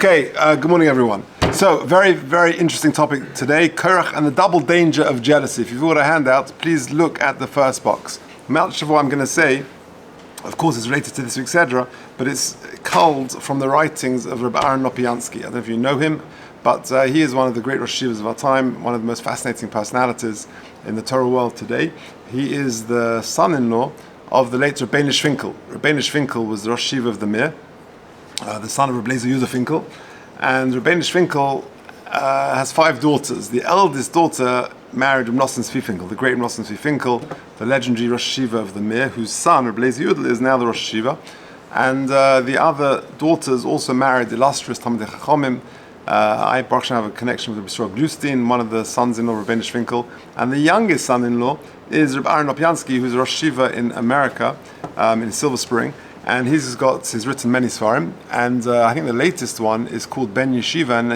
Okay, good morning everyone. So, very, very interesting topic today, Korach and the double danger of jealousy. If you've got a handout, please look at the first box. Much of what I'm going to say, of course, is related to this week's Sedra, but it's culled from the writings of Rabbi Lopiansky. I don't know if you know him, but he is one of the great Rosh Yeshivas of our time, one of the most fascinating personalities in the Torah world today. He is the son-in-law of the late Rabbi Finkel. Rabbi Finkel was the Rosh Yeshiva of the Mir, the son of Rabbi Yehuda Finkel, and Rabbi Finkel has 5 daughters. The eldest daughter married Rabbi Tzvi Finkel, the great Rabbi Tzvi Finkel, the legendary Rosh Yeshiva of the Mir, whose son Rabbi Yehuda is now the Rosh Yeshiva, and the other daughters also married illustrious Talmidei Chachamim. I Parsha have a connection with Rabbi Glustein, one of the sons-in-law of Rabbi Finkel, and the youngest son-in-law is Rabbi Lopiansky, who's a Rosh Yeshiva in America, in Silver Spring. And he's written many Sfarim, and I think the latest one is called Ben Yeshiva, and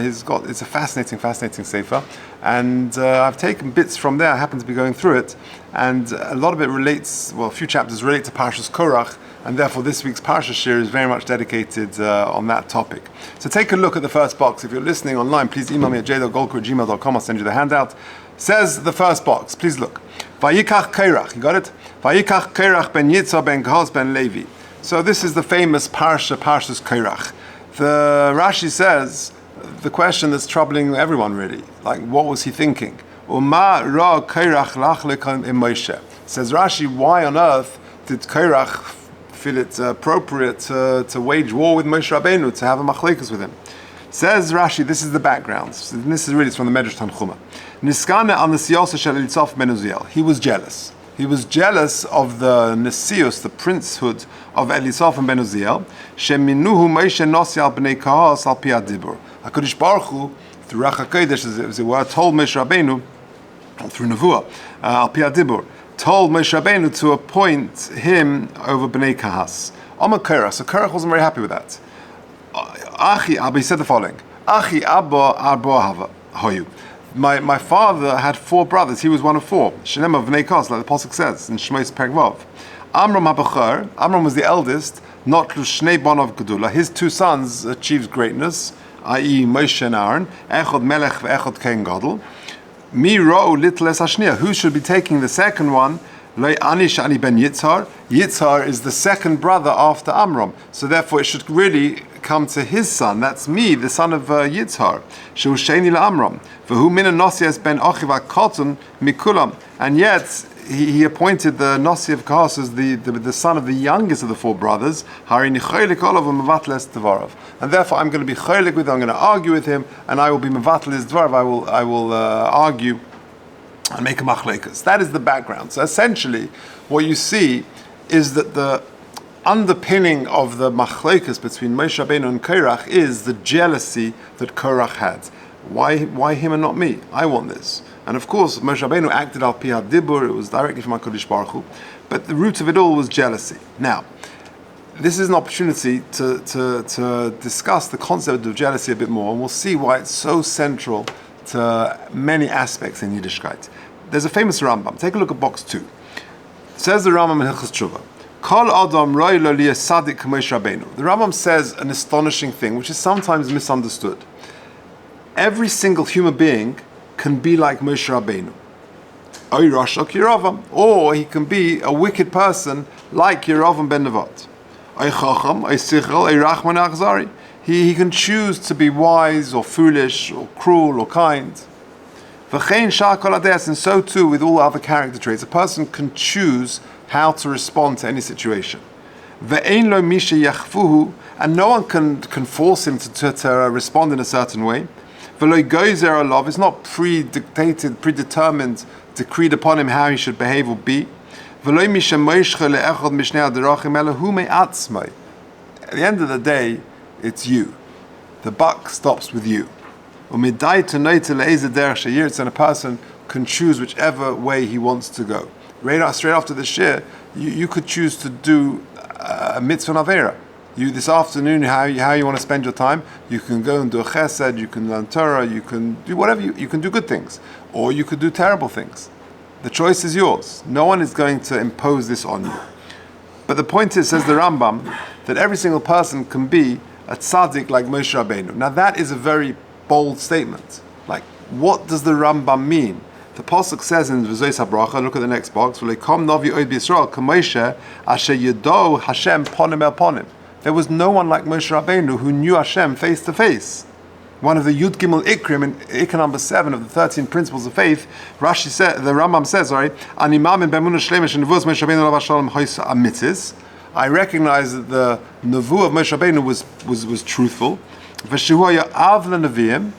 it's a fascinating sefer. And I've taken bits from there. I happen to be going through it, and a lot of it relates. Well, a few chapters relate to Parsha's Korach, and therefore this week's Parsha Shiur is very much dedicated on that topic. So take a look at the first box. If you're listening online, please email me at j.golker@gmail.com. I'll send you the handout. Says the first box. Please look. Vayikach Korach. You got it? Vayikach Korach ben Yitzhar ben Gehaz ben Levi. So this is the famous Parsha's Korach. The Rashi says the question that's troubling everyone really, like what was he thinking? Uma ra Korach lachlekan im Moshe. Says Rashi, why on earth did Korach feel it appropriate to wage war with Moshe Rabbeinu, to have a machlekes with him? Says Rashi, this is the background. So this is really from the Medrash Tanchuma. Niskane al nesiyos shel Elitzaf ben Uziel. He was jealous. He was jealous of the Nesius, the princehood of Elisaf and Ben Uziel. Sheminuhu Moshe Nosi al bnei Kahas al pi adibur. HaKadosh Baruch Hu, through Ruach HaKodesh, as it were, told Moshe Rabbeinu, through Nevuah, al pi adibur, told Moshe Rabbeinu to appoint him over bnei Kahas. Amar Korach. So Korach wasn't very happy with that. Achi Abba, he said the following: Achi Abba arba hava hoyu. My father had 4 brothers. He was one of 4. Shenema v'nei Kos, like the pasuk says in Shmos Perek Vav. Amram habachar. Amram was the eldest. Not Shnei Bonov Gedula. His 2 sons achieved greatness, i.e., Moshe and Aaron. Echod Melech ve'echod Kohen Gadol. Mi ro'u litles hashniya. Who should be taking the second one? Lo ani shani ben Yitzhar. Yitzhar is the second brother after Amram. So therefore, it should really come to his son. That's me, the son of Yitzhar. Shehu sheni la'Amram. V'hu min nosias ben achiv ha'koton mikulam. And yet he appointed the Nosi of Kahas as the son of the youngest of the 4 brothers. Harini cholik olav u'mevatles devarav. And therefore, I'm going to be cholik with him. I'm going to argue with him, and I will be mevatles devarav. I will argue and make a machlekas. That is the background. So essentially, what you see is that the underpinning of the machlekas between Moshe Rabbeinu and Korach is the jealousy that Korach had. Why him and not me? I want this. And of course, Moshe Rabbeinu acted al pi hadibur. It was directly from HaKadosh Baruch Hu. But the root of it all was jealousy. Now, this is an opportunity to discuss the concept of jealousy a bit more, and we'll see why it's so central to many aspects in Yiddishkeit. There's a famous Rambam. Take a look at box 2. It says the Rambam in Hilchos Tshuva, Kol Adam roi lo liya sadik k'Moshe Rabbeinu. The Rambam says an astonishing thing, which is sometimes misunderstood. Every single human being can be like Moshe Rabbeinu. Oy Rasha Yeravam. Or he can be a wicked person like Yeravam ben Nevat. Oy Chacham, Oy Sichel, Oy Rachman Achzari. He can choose to be wise or foolish or cruel or kind. V'chein shar kol hades, and so too with all other character traits. A person can choose how to respond to any situation. Ve'ein lo misha yachfuhu, and no one can force him to respond in a certain way. Ve'lo gozer alav, it's not predetermined, decreed upon him how he should behave or be. Ve'lo misha moishcha le'echad mishnei adarachim elahu me'atzmai. At the end of the day, it's you. The buck stops with you. And a person can choose whichever way he wants to go. Straight after the Shiur, you could choose to do a mitzvah avera. This afternoon, how you want to spend your time, you can go and do a chesed, you can learn Torah, you can do whatever, you can do good things. Or you could do terrible things. The choice is yours. No one is going to impose this on you. But the point is, says the Rambam, that every single person can be a tzaddik like Moshe Rabbeinu. Now that is a very bold statement. Like, what does the Rambam mean? The Pasuk says in V'zois HaBracha, look at the next box, V'leikom novi oid b'Yisrael, k'Moshe asher yedo Hashem ponim el ponim. There was no one like Moshe Rabbeinu who knew Hashem face to face. One of the Yud Gimel Ikrim, in Ikr number 7 of the 13 principles of faith, the Rambam says, Ani ma'amin b'emunah shleima shenevuos Moshe Rabbeinu alav shalom hoisa amitzis. I recognize that the nevuah of Moshe Rabbeinu was truthful. V'shehu haya av leneviim,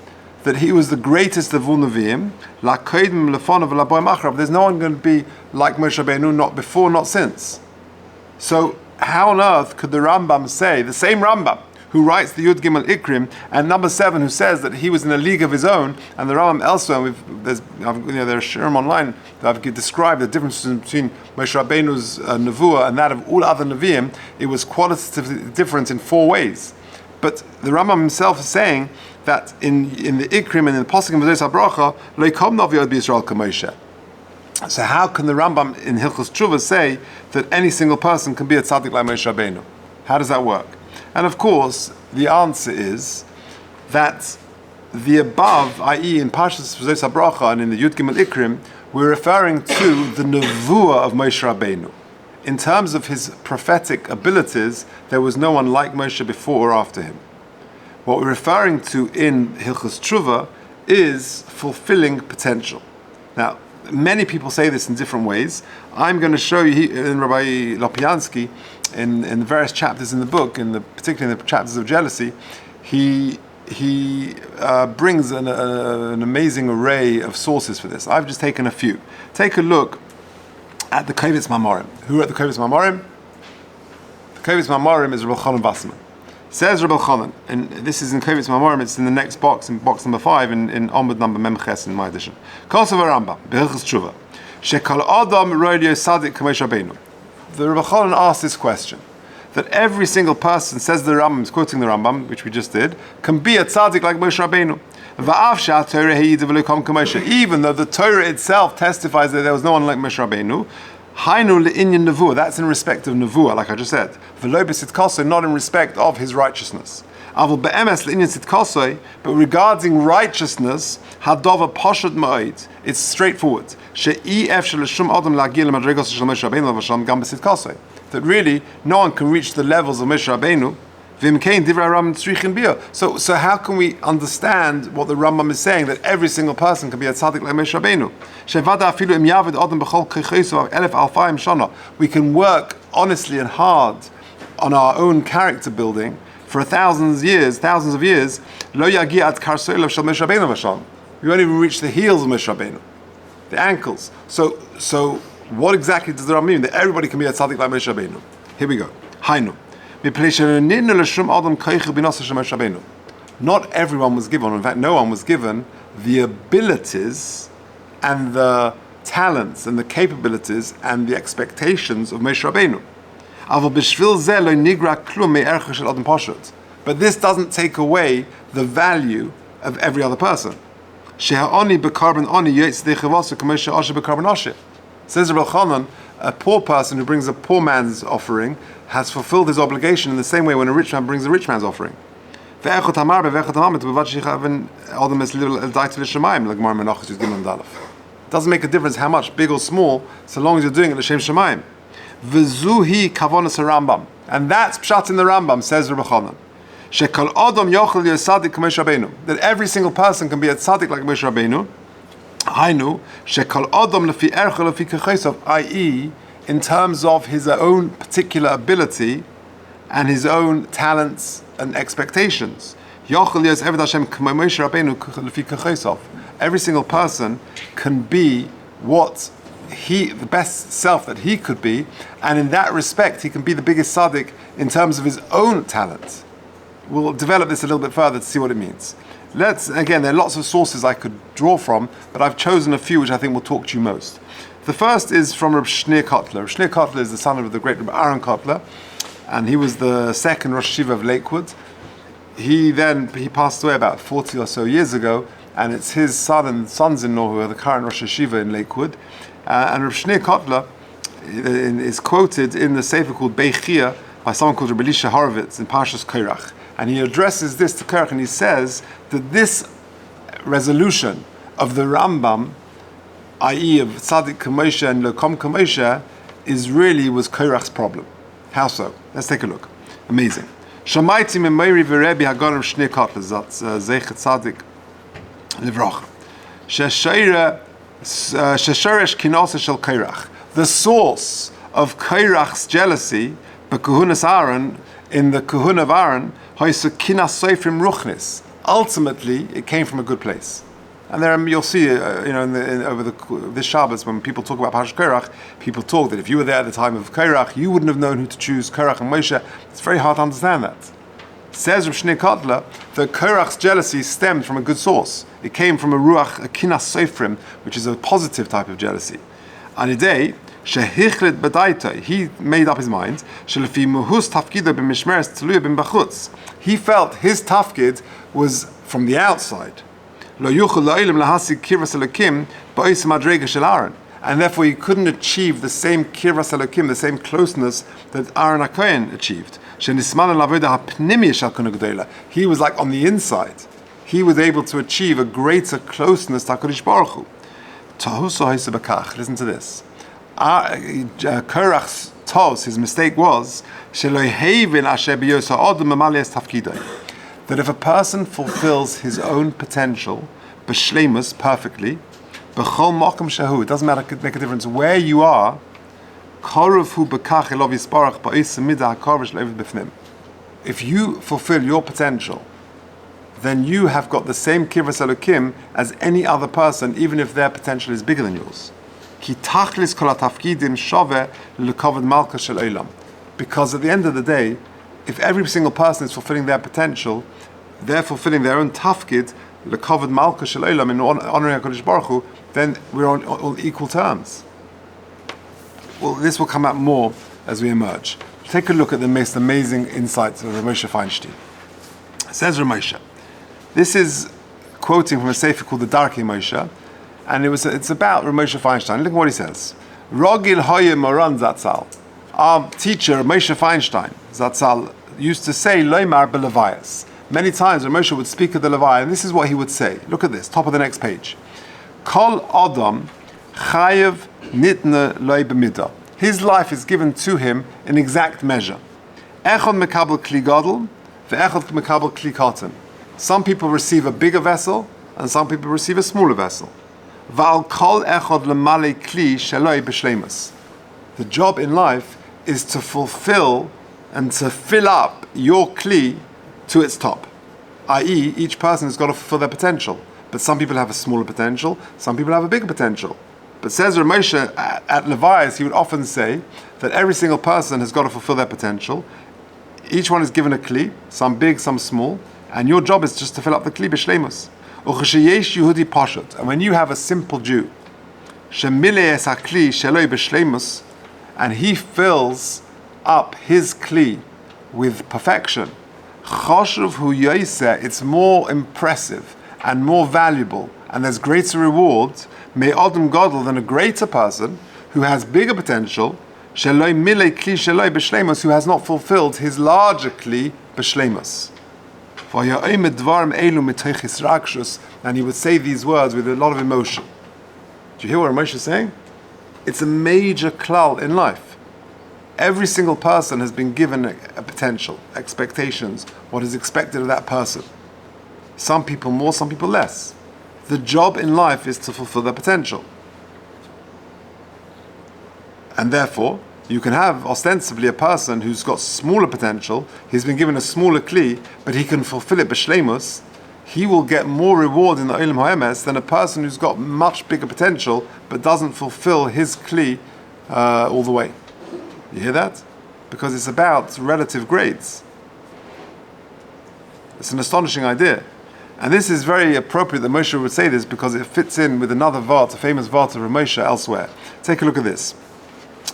that he was the greatest of all Nevi'im, la'kodim lefonav v'laboim achrav. There's no one going to be like Moshe Rabbeinu, not before, not since. So how on earth could the Rambam say, the same Rambam who writes the Yud Gimel Ikrim, and number 7 who says that he was in a league of his own, and the Rambam elsewhere, there's shiurim online that I've described the difference between Moshe Rabbeinu's nevuah and that of all other Nevi'im. It was qualitatively different in 4 ways. But the Rambam himself is saying that in the Ikrim and in the Pasuk in V'zois HaBracha, Lo yikom novi od b'Yisrael k'Moshe. So how can the Rambam in Hilchos Tshuva say that any single person can be a tzaddik like Moshe Rabbeinu? How does that work? And of course, the answer is that the above, i.e. in Parsha V'zois HaBracha and in the Yud Gimel Ikrim, we're referring to the nevuah of Moshe Rabbeinu. In terms of his prophetic abilities, there was no one like Moshe before or after him. What we're referring to in Hilchos Tshuva is fulfilling potential. Now, many people say this in different ways. I'm going to show you in Rabbi Lopiansky, in the various chapters in the book, particularly in the chapters of jealousy, he brings an amazing array of sources for this. I've just taken a few. Take a look at the Kovitz Mamorim. Who wrote the Kovitz Mamorim? The Kovitz Mamorim is Rabbi Chanan Wasserman. Says Rabbi Chanan, and this is in Kovitz Mamorim, it's in the next box, in box number 5, in Omud number Memches in my edition. Kosav Rambam, B'Hilchos Tshuva, Shekal Adam Roilio Sadik K'Moshe Rabbeinu. The Rabbi Chanan asked this question, that every single person, says the Rambam, is quoting the Rambam, which we just did, can be a tzaddik like Moshe Rabbeinu. Even though the Torah itself testifies that there was no one like Moshe Rabbeinu, that's in respect of nevuah, like I just said. Not in respect of his righteousness. But regarding righteousness, it's straightforward. That really, no one can reach the levels of Moshe Rabbeinu. So how can we understand what the Rambam is saying, that every single person can be a tzaddik like Moshe Rabbeinu? We can work honestly and hard on our own character building for thousands of years. We won't even reach the heels of Moshe Rabbeinu, the ankles. So what exactly does the Rambam mean? That everybody can be a tzaddik like Moshe Rabbeinu. Here we go. Hainu. Not everyone was given, in fact no one was given, the abilities and the talents and the capabilities and the expectations of Moshe Rabbeinu. But this doesn't take away the value of every other person. Says Rabbi Chanan, a poor person who brings a poor man's offering has fulfilled his obligation in the same way when a rich man brings a rich man's offering. It doesn't make a difference how much, big or small, so long as you're doing it l'shem shamayim. V'zuhi kavonas Rambam, and that's pshat in the Rambam, says Rabbi Chanan. That every single person can be a tzaddik like Moshe Rabbeinu. I.e., in terms of his own particular ability and his own talents and expectations. Every single person can be the best self that he could be, and in that respect, he can be the biggest tzaddik in terms of his own talent. We'll develop this a little bit further to see what it means. Again, there are lots of sources I could draw from, but I've chosen a few which I think will talk to you most. The first is from Rabbi Shneur Kotler. Rabbi Shneur Kotler is the son of the great Rabbi Aaron Kotler, and he was the second Rosh Yeshiva of Lakewood. He passed away about 40 or so years ago, and it's his son and sons-in-law who are the current Rosh Yeshiva in Lakewood. And Rabbi Shneur Kotler is quoted in the sefer called Beichia by someone called Rabbi Elisha Horowitz in Parshas Korach. And he addresses this to Korach, and he says that this resolution of the Rambam, i.e. of Tzaddik Kamosha and Lokom Kamosha, was Korach's problem. How so? Let's take a look. Amazing. Shamaiti Memoiri V'Rebbe Hagonim Shnei Kotlas, that's Zeichet Tzaddik Livrocha. Sheshoresh Kinosa Shel Korach. The source of Korach's jealousy, B'Kahunas Aaron, in the Kahuna of Aaron, ultimately, it came from a good place. And there you'll see, over this Shabbos, when people talk about Parsha Korach, people talk that if you were there at the time of Korach, you wouldn't have known who to choose, Korach and Moshe. It's very hard to understand that. Says Rav Shnei Kotler that Korach's jealousy stemmed from a good source. It came from a ruach, a kinas seifrim, which is a positive type of jealousy. And a day, shehichlet b'daita, he made up his mind. Shelefi muhus tafkido b'mishmeres tluya b'mbachutz. He felt his tafkid was from the outside. Lo yuchel la'ilim lahasig kirvas elokim ba'is madrega shel Aaron. And therefore he couldn't achieve the same kirvas elokim, the same closeness that Aaron HaKohen achieved. He was like on the inside. He was able to achieve a greater closeness to HaKadosh Baruch Hu. Listen to this. Korach's tos, his mistake was that if a person fulfills his own potential, b'shleimus, perfectly, b'chol makom shehu, it doesn't matter, make a difference where you are. If you fulfill your potential, then you have got the same kirvas elokim as any other person, even if their potential is bigger than yours. Because at the end of the day, if every single person is fulfilling their potential, they're fulfilling their own tafkid, lekavod malka shel olam, in honoring HaKadosh Baruch Hu, then we're on equal terms. Well, this will come out more as we emerge. Take a look at the most amazing insights of Moshe Feinstein. Says Moshe, this is quoting from a sefer called the Darkei Moshe, and it's about Moshe Feinstein. Look at what he says. Rogil Hoye Moran Zatzal. Our teacher, Moshe Feinstein, Zatzal, used to say, Loimar B'Levias. Many times Moshe would speak of the Levi, and this is what he would say. Look at this, top of the next page. Kol Adam Chayev Nitne Loi B'Midah. His life is given to him in exact measure. Echad Mekabel Kli Gadol, ve'echad Mekabel Kli Katan. Some people receive a bigger vessel, and some people receive a smaller vessel. Va'al Kol Echad Lemale Kli Sheloi B'Shleimus. The job in life is to fulfill and to fill up your kli to its top. I.e., each person has got to fulfill their potential. But some people have a smaller potential, some people have a bigger potential. But says Rav Moshe at Levi's, he would often say that every single person has got to fulfill their potential. Each one is given a kli, some big, some small, and your job is just to fill up the kli b'shleimus. Uchesheyesh Yehudi pashut, and when you have a simple Jew, shemilei es hakli sheloi b'shleimus, and he fills up his kli with perfection, choshuv hu yoseh, it's more impressive and more valuable, and there's greater reward, me adam gadol, than a greater person who has bigger potential, sheloi milei kli sheloi b'shleimus, who has not fulfilled his larger kli b'shleimus. And he would say these words with a lot of emotion. Do you hear what Moshe is saying? It's a major klal in life. Every single person has been given a potential, expectations, what is expected of that person. Some people more, some people less. The job in life is to fulfill their potential. And therefore, you can have ostensibly a person who's got smaller potential, he's been given a smaller kli, but he can fulfill it b'shleimus. He will get more reward in the Olam Haemes than a person who's got much bigger potential, but doesn't fulfill his kli all the way. You hear that? Because it's about relative grades. It's an astonishing idea. And this is very appropriate that Moshe would say this because it fits in with another vart, a famous vart of Moshe elsewhere. Take a look at this.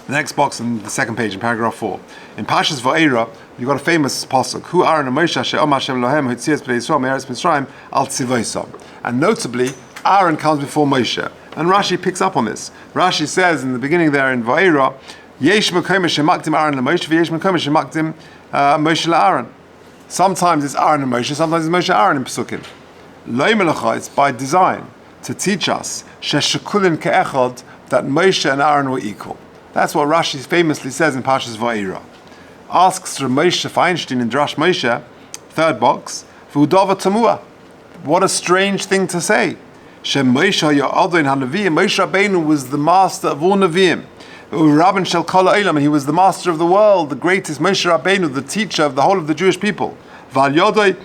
The next box on the second page in paragraph 4. In Parshas Va'era, you've got a famous pasuk. Hu Aaron and Moshe she'om Hashem lohem hotzias b'nei Yisrael me'eretz Mitzrayim al tzivoisam. And notably, Aaron comes before Moshe. And Rashi picks up on this. Rashi says in the beginning there in Va'era, Yesh mekom shemakdim Aaron leMoshe v'yesh mekom shemakdim Moshe leAaron. Sometimes it's Aaron and Moshe, sometimes it's Moshe Aaron in Pesukim. Lo melacha, it's by design to teach us sheshekulin ke'echad, that Moshe and Aaron were equal. That's what Rashi famously says in Parshas Va'era. Asks Moshe Feinstein in Drash Moshe, third box, V'udava Tamua. What a strange thing to say. Shem Moshe Ya'adon HaNevi'im. Moshe Rabbeinu was the master of all Nevi'im. Rabban Shel Kol Ha'olam, and he was the master of the world, the greatest Moshe Rabbeinu, the teacher of the whole of the Jewish people. V'al Yodoi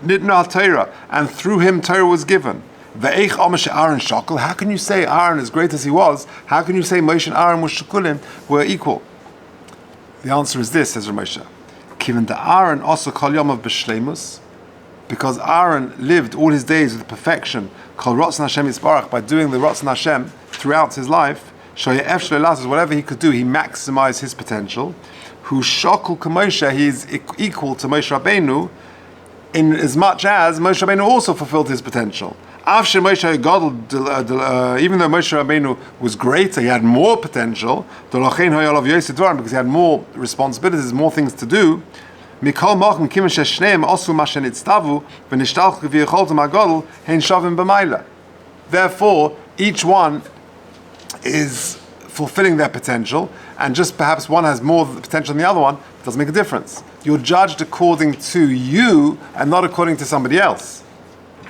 Nitna HaTorah, and through him Torah was given. Ve'eich Amish Aaron Shakal. How can you say Aaron, as great as he was, how can you say Moshe and Aaron were equal? The answer is this, says Ramosha. Kiven da Aaron also kol yomav b'shleimus, because Aaron lived all his days with perfection, kol rotzon Hashem yisbarach, by doing the rotzon Hashem throughout his life. Shoyeh ef shleilas, whatever he could do, he maximized his potential. Who shakul k'Moshe, he is equal to Moshe Rabbeinu, in as much as Moshe Rabbeinu also fulfilled his potential. Even though Moshe Rabbeinu was greater, he had more potential, because he had more responsibilities, more things to do. Therefore, each one is fulfilling their potential, and just perhaps one has more potential than the other one, it doesn't make a difference. You're judged according to you and not according to somebody else.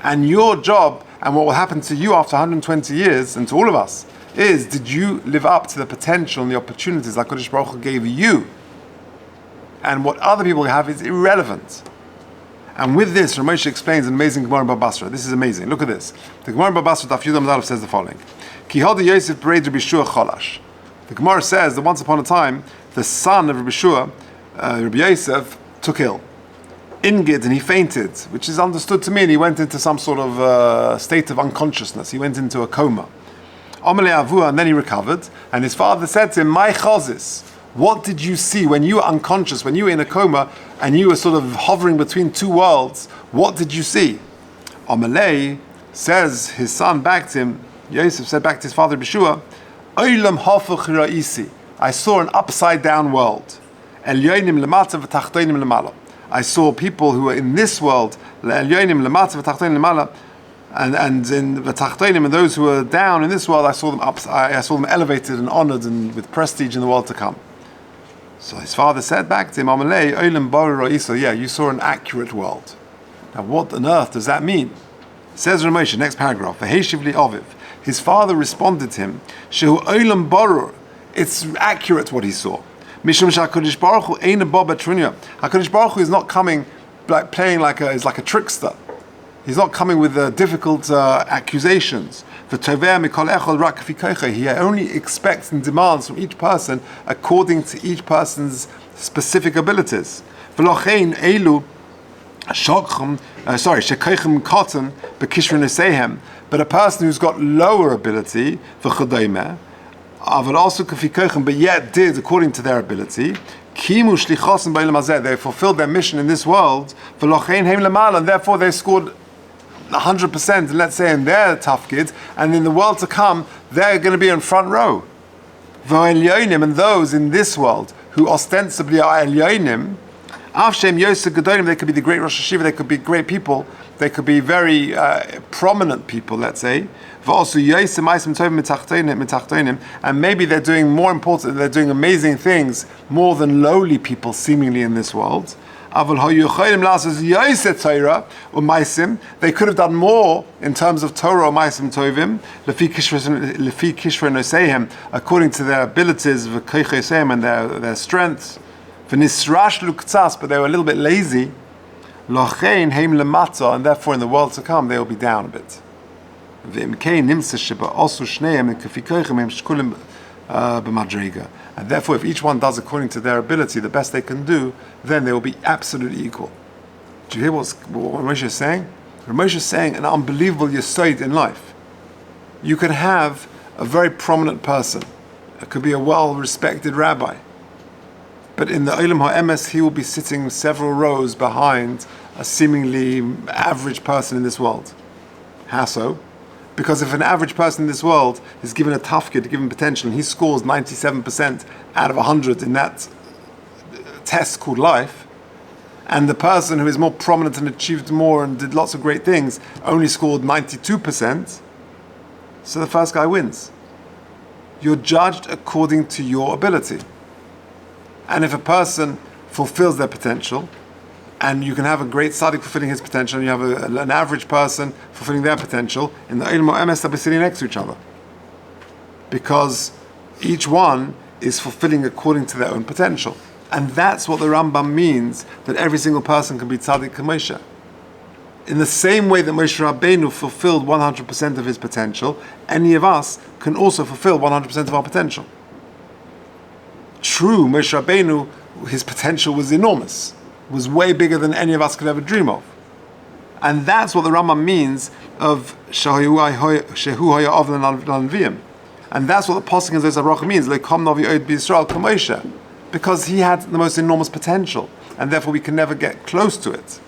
And your job, and what will happen to you after 120 years, and to all of us, is, did you live up to the potential and the opportunities that HaKadosh Baruch Hu gave you? And what other people have is irrelevant. And with this, Ramosha explains an amazing Gemara in Baba Basra. This is amazing. Look at this. The Gemara in Baba Basra, Daf Yud Amud Aleph, says the following. Ki hoda Yosef b'rei Rabbi Shiur cholash. The Gemara says that once upon a time, the son of Rabbi Shiur, Rabbi Yosef, took ill. Ingid, and he fainted, which is understood to mean he went into some sort of state of unconsciousness. He went into a coma. Amalei Avua, and then he recovered. And his father said to him, "My chazis, what did you see when you were unconscious, when you were in a coma, and you were sort of hovering between two worlds? What did you see?" Amalei says, his son back to him, Yosef said back to his father Bishua, "Olam hafuch ra'isi. I saw an upside down world. Elyonim lemata v'tachtonim lemala. I saw people who were in this world, and in the Tachtonim, and those who were down in this world, I saw them up. I saw them elevated and honored and with prestige in the world to come." So his father said back to him, "Yeah, you saw an accurate world." Now, what on earth does that mean? Says Ramosha, next paragraph. His father responded to him, "Shehu olam barur." It's accurate what he saw. Mishum HaKadosh Baruch Hu ein ba betrunya. HaKadosh Baruch Hu is not coming like playing like a trickster. He's not coming with difficult accusations. He only expects and demands from each person according to each person's specific abilities. But a person who's got lower ability, but yet did according to their ability, they fulfilled their mission in this world, and therefore they scored 100%, let's say, in their tough kids, and in the world to come, they're going to be in front row. And those in this world who ostensibly are Elyonim, they could be the great Rosh Hashiva, they could be great people, they could be very prominent people, let's say, and maybe they're doing more important, they're doing amazing things more than lowly people seemingly in this world. They could have done more in terms of Torah or Maisim Tovim, according to their abilities and their strengths. But they were a little bit lazy, and therefore in the world to come they will be down a bit. And therefore, if each one does according to their ability, the best they can do, then they will be absolutely equal. Do you hear what Ramosha is saying? Ramosha is saying an unbelievable yesod in life. You could have a very prominent person. It could be a well-respected rabbi. But in the Olam HaEmes, he will be sitting several rows behind a seemingly average person in this world. How so? Because if an average person in this world is given a tough kid, given potential, and he scores 97% out of 100 in that test called life, and the person who is more prominent and achieved more and did lots of great things only scored 92%, so the first guy wins. You're judged according to your ability. And if a person fulfills their potential, and you can have a great tzaddik fulfilling his potential, and you have an average person fulfilling their potential, in the Ilmo Emes they'll be sitting next to each other. Because each one is fulfilling according to their own potential. And that's what the Rambam means, that every single person can be tzaddik Moshe. In the same way that Moshe Rabbeinu fulfilled 100% of his potential, any of us can also fulfill 100% of our potential. True, Moshe Rabbeinu, his potential was enormous, was way bigger than any of us could ever dream of. And that's what the Rambam means of Shehu Haya Ovlan Lanvim. And that's what the Pasuk in Zos HaBracha means, Lekom Navi Oed B'Yisrael K'Moshe. Because he had the most enormous potential, and therefore we can never get close to it.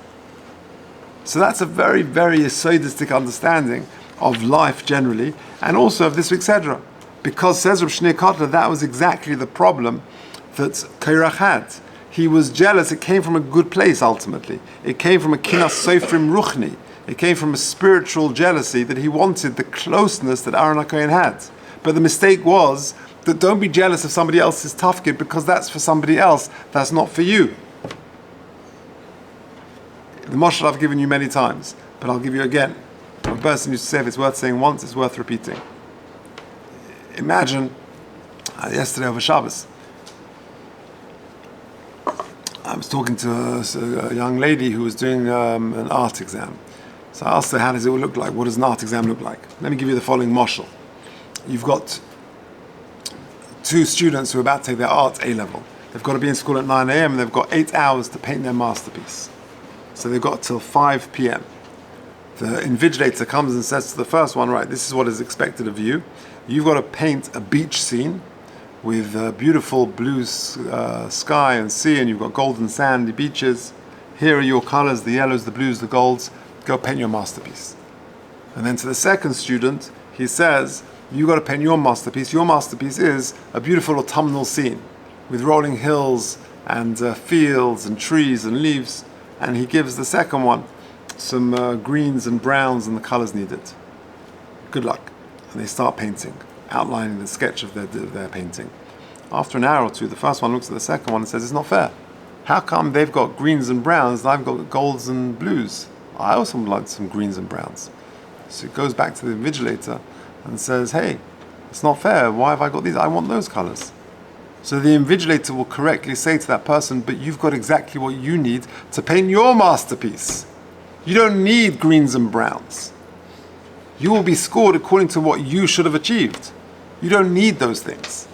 So that's a very, very yesodistic understanding of life generally, and also of this week's Sedra. Because says Reb Shneur Kotler, that was exactly the problem that Korach had. He was jealous. It came from a good place ultimately. It came from a kinas sofrim ruchni. It came from a spiritual jealousy that he wanted the closeness that Aaron HaKohen had. But the mistake was that don't be jealous of somebody else's tafkid because that's for somebody else, that's not for you. The mashal I've given you many times, but I'll give you again. A person used to say if it's worth saying once, it's worth repeating. Imagine, yesterday over Shabbos, I was talking to a young lady who was doing an art exam. So I asked her, how does it look like? What does an art exam look like? Let me give you the following mashal. You've got two students who are about to take their art A-level. They've got to be in school at 9 a.m. and they've got 8 hours to paint their masterpiece. So they've got till 5 p.m. The invigilator comes and says to the first one, right, this is what is expected of you. You've got to paint a beach scene with beautiful blue sky and sea, and you've got golden sandy beaches. Here are your colors, the yellows, the blues, the golds. Go paint your masterpiece. And then to the second student, he says, you've got to paint your masterpiece. Your masterpiece is a beautiful autumnal scene with rolling hills and fields and trees and leaves. And he gives the second one some greens and browns and the colors needed. Good luck. And they start painting, outlining the sketch of their painting. After an hour or two, the first one looks at the second one and says, it's not fair. How come they've got greens and browns and I've got golds and blues? I also would like some greens and browns. So he goes back to the invigilator and says, hey, it's not fair. Why have I got these? I want those colors. So the invigilator will correctly say to that person, but you've got exactly what you need to paint your masterpiece. You don't need greens and browns. You will be scored according to what you should have achieved. You don't need those things.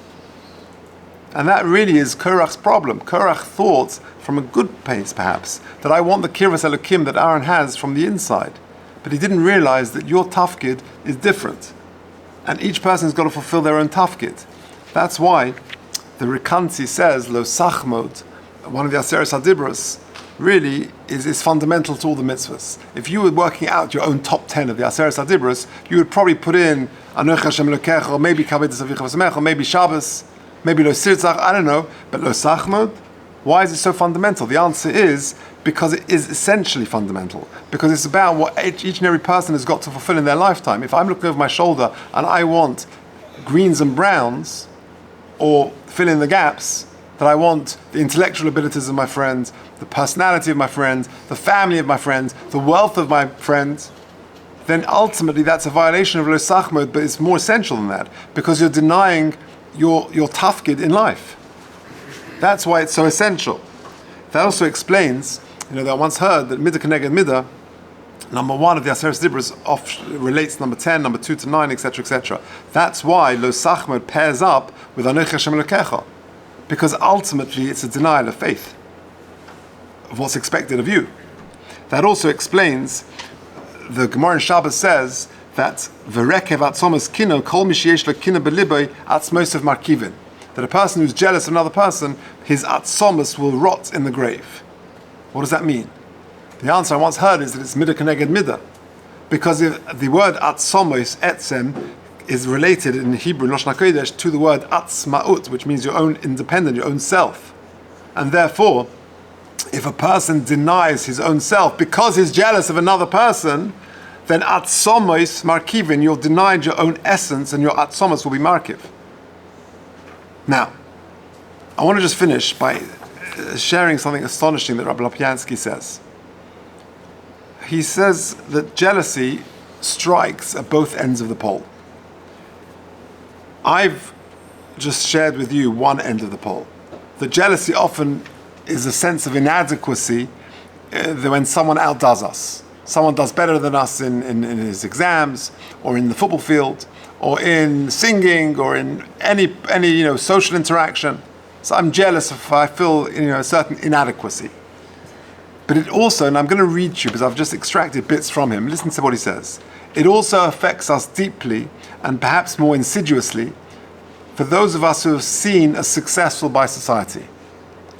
And that really is Korach's problem. Korach thought, from a good place perhaps, that I want the Kirvas Elokim that Aaron has from the inside. But he didn't realize that your tafkid is different. And each person has got to fulfill their own tafkid. That's why the Rikanti says, Lo Sachmod, one of the Aseres HaDibros, really is fundamental to all the mitzvahs. If you were working out your own top 10 of the Aseres HaDibros, you would probably put in Anoch Hashem Elokecha, or maybe Kavod Avicha V'Samecha, or maybe Shabbos, maybe Lo Sirtzach, I don't know, but Lo Sachmod, why is it so fundamental? The answer is because it is essentially fundamental. Because it's about what each and every person has got to fulfill in their lifetime. If I'm looking over my shoulder and I want greens and browns, or fill in the gaps, that I want the intellectual abilities of my friends, the personality of my friends, the family of my friends, the wealth of my friends, then ultimately that's a violation of Lo Sachmod, but it's more essential than that, because you're denying your tafkid in life. That's why it's so essential. That also explains, that I once heard that Midah Keneged Midah, number 1 of the Aseres Dibros relates number 10, number 2 to 9, etc., etc. That's why Lo Sachmod pairs up with Anoch Hashem Elokecha, because ultimately it's a denial of faith, of what's expected of you. That also explains, the Gemara in Shabbos says that V'rekev atzomas kino kol mi sheyesh lo kino b'liboi atzmos of markivin, that a person who's jealous of another person, his atzomas will rot in the grave. What does that mean? The answer I once heard is that it's midah keneged midah, because if the word atzomos, etzem, is related in Hebrew, in Lashon HaKodesh, to the word atzmaut, which means your own independent, your own self. And therefore, if a person denies his own self because he's jealous of another person, then atzomos markivin, you'll deny your own essence and your atzomos will be markiv. Now, I want to just finish by sharing something astonishing that Rabbi Lopiansky says. He says that jealousy strikes at both ends of the pole. I've just shared with you one end of the pole. The jealousy often is a sense of inadequacy when someone outdoes us. Someone does better than us in his exams, or in the football field, or in singing, or in any social interaction. So I'm jealous if I feel a certain inadequacy. But it also, and I'm going to read to you because I've just extracted bits from him. Listen to what he says. It also affects us deeply and perhaps more insidiously for those of us who have seen as successful by society.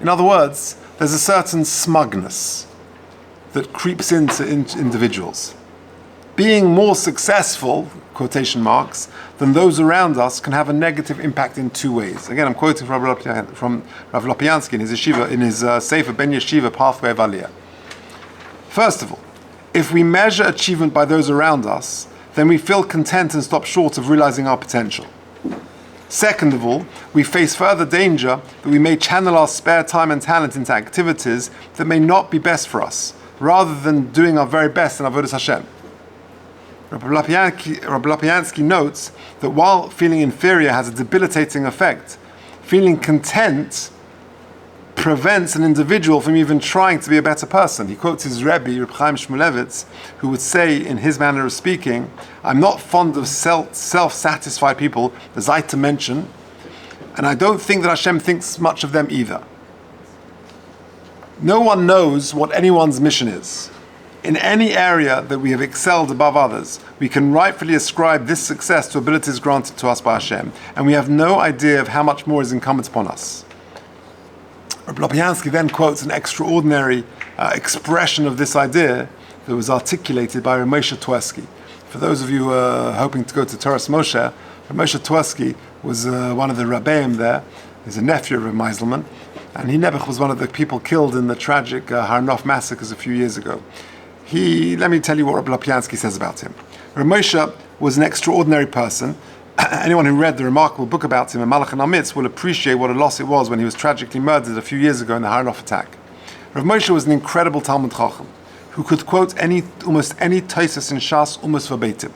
In other words, there's a certain smugness that creeps into individuals. Being more successful, quotation marks, than those around us can have a negative impact in two ways. Again, I'm quoting from Rav Lopiansky in his yeshiva, in his Sefer Ben Yeshiva Pathway of Aliyah. First of all, if we measure achievement by those around us, then we feel content and stop short of realizing our potential. Second of all, we face further danger that we may channel our spare time and talent into activities that may not be best for us, rather than doing our very best in Avodas Hashem. Rabbi Lopiansky notes that while feeling inferior has a debilitating effect, feeling content prevents an individual from even trying to be a better person. He quotes his Rabbi, Reb Chaim Shmulevitz, who would say in his manner of speaking, I'm not fond of self-satisfied people, as I to mention, and I don't think that Hashem thinks much of them either. No one knows what anyone's mission is. In any area that we have excelled above others, we can rightfully ascribe this success to abilities granted to us by Hashem, and we have no idea of how much more is incumbent upon us. Rabbi Lopiansky then quotes an extraordinary expression of this idea that was articulated by Moshe Twersky. For those of you who are hoping to go to Torah Moshe, Moshe Twersky was one of the Rabbeim there. He's a nephew of Meiselman, and he Nebuch was one of the people killed in the tragic Har Nof massacres a few years ago. Let me tell you what Rabbi Lopiansky says about him. Moshe was an extraordinary person. Anyone who read the remarkable book about him, Malach and Amitz, will appreciate what a loss it was when he was tragically murdered a few years ago in the Har Nof attack. Rav Moshe was an incredible Talmud Chacham who could quote almost any Tosfos in Shas almost verbatim.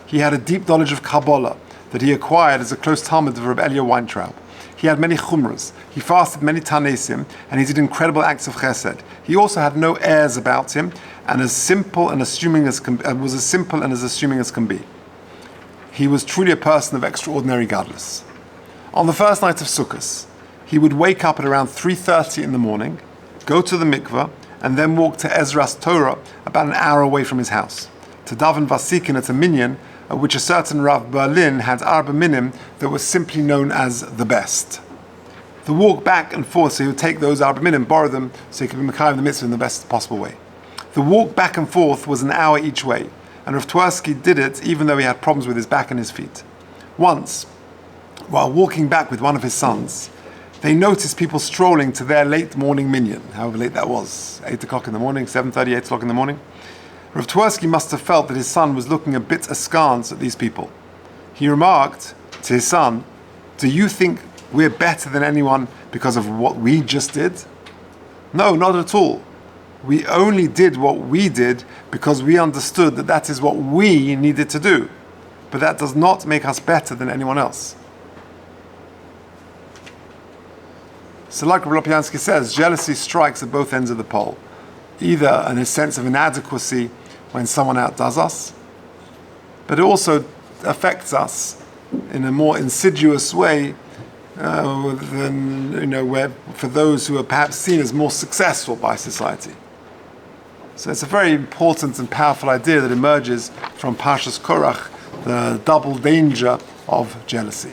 He had a deep knowledge of Kabbalah that he acquired as a close Talmud of Reb Elia Weintraub. He had many chumras. He fasted many tanesim, and he did incredible acts of chesed. He also had no airs about him, and was as simple and as assuming as can be. He was truly a person of extraordinary godliness. On the first night of Sukkot, he would wake up at around 3:30 in the morning, go to the mikveh, and then walk to Ezra's Torah about an hour away from his house, to daven vasikin at a minyan, at which a certain Rav Berlin had arba minim that was simply known as the best. The walk back and forth, so he would take those arba minim, borrow them, so he could be mekayim the mitzvah in the best possible way. The walk back and forth was an hour each way, and Rav Twersky did it even though he had problems with his back and his feet. Once, while walking back with one of his sons, they noticed people strolling to their late morning minyan, however late that was, 8 o'clock in the morning, 7:30, 8 o'clock in the morning. Rav Twersky must have felt that his son was looking a bit askance at these people. He remarked to his son, "Do you think we're better than anyone because of what we just did?" No, not at all. We only did what we did because we understood that that is what we needed to do. But that does not make us better than anyone else. So like Rabbi Lopiansky says, jealousy strikes at both ends of the pole. Either in a sense of inadequacy when someone outdoes us, but it also affects us in a more insidious way than, where for those who are perhaps seen as more successful by society. So it's a very important and powerful idea that emerges from Parshas Korach, the double danger of jealousy.